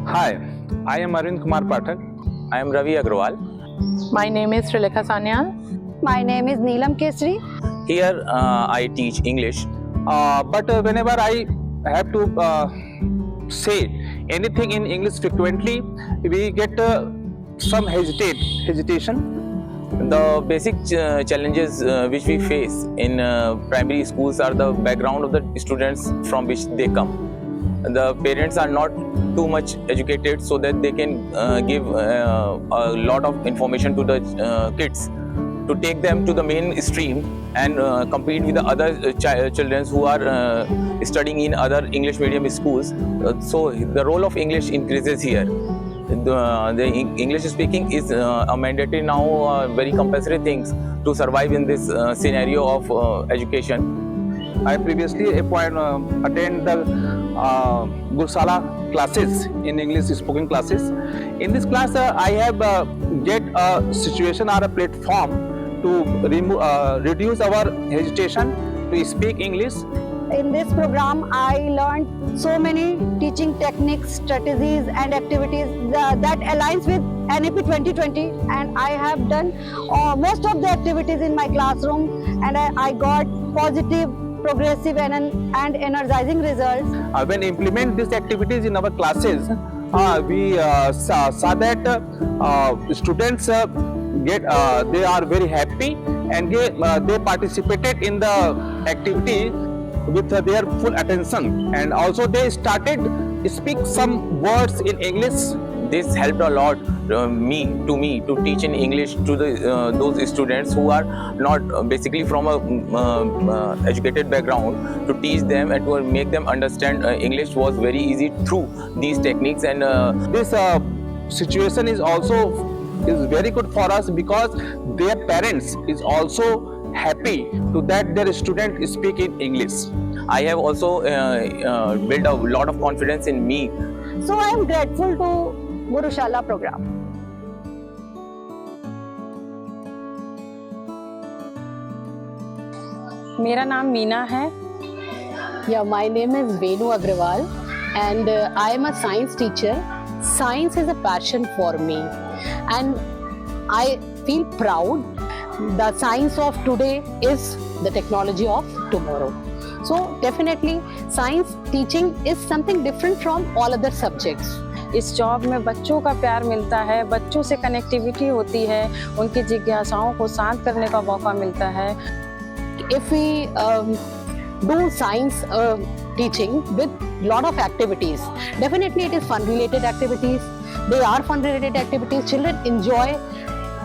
Hi, I am Arvind Kumar Pathak. I am Ravi Agrawal. My name is Srilekha Sanyal. My name is Neelam Kesri. Here I teach English. But whenever I have to say anything in English frequently, we get some hesitation. The basic challenges which we face in primary schools are the background of the students from which they come. The parents are not too much educated so that they can give a lot of information to the kids to take them to the mainstream and compete with the other children who are studying in other English medium schools. So the role of English increases here. The English speaking is a mandatory now, very compulsory things to survive in this scenario of education. I previously attend the Gursala classes in English spoken classes. In this class, I have get a situation or a platform to reduce our hesitation to speak English. In this program, I learned so many teaching techniques, strategies and activities that aligns with NEP 2020, and I have done most of the activities in my classroom, and I got positive, progressive and energizing results. When implement these activities in our classes, we saw that students they are very happy and they participated in the activity with their full attention, and also they started speak some words in English. This helped a lot me to teach in English to the those students who are not basically from a educated background. To teach them and to make them understand English was very easy through these techniques. And This situation is very good for us because their parents is also happy to that their student speak in English. I have also built a lot of confidence in me. So I am grateful to Gurushala program. मेरा नाम मीना है. Yeah, my name is Venu Agrawal and I am a science teacher. Science is a passion for me and I feel proud. The science of today is the technology of tomorrow. So definitely science teaching is something different from all other subjects. इस job में बच्चों का प्यार मिलता है, बच्चों से connectivity होती है, उनकी जिज्ञासाओं को शांत करने का मौका मिलता है. If we do science teaching with lot of activities, definitely it is fun-related activities. They are fun-related activities. Children enjoy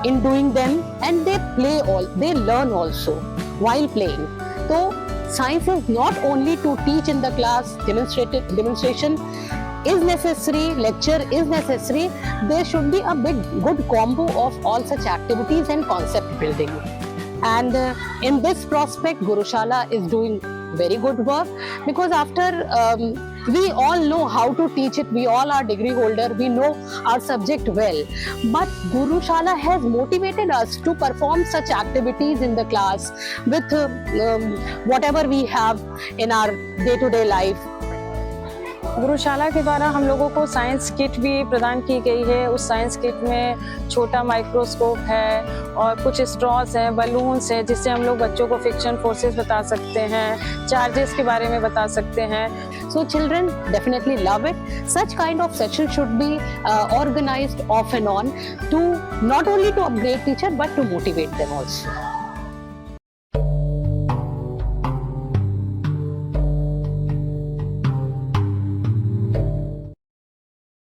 in doing them and they learn also while playing. So science is not only to teach in the class, demonstration is necessary, lecture is necessary. There should be a good combo of all such activities and concept building. And in this prospect, Gurushala is doing very good work because after we all know how to teach it, we all are degree holder, we know our subject well, but Gurushala has motivated us to perform such activities in the class with whatever we have in our day-to-day life. गुरुशाला के द्वारा हम लोगों को science kit भी प्रदान की गई है. उस साइंस किट में छोटा माइक्रोस्कोप है और कुछ स्ट्रॉस हैं, बलून्स हैं, जिससे हम लोग बच्चों को फ्रिक्शन फोर्सेस बता सकते हैं, चार्जेस के बारे में बता सकते हैं. So children definitely love it. Such kind of session should be organized off and on to not only to upgrade teacher but to motivate them also.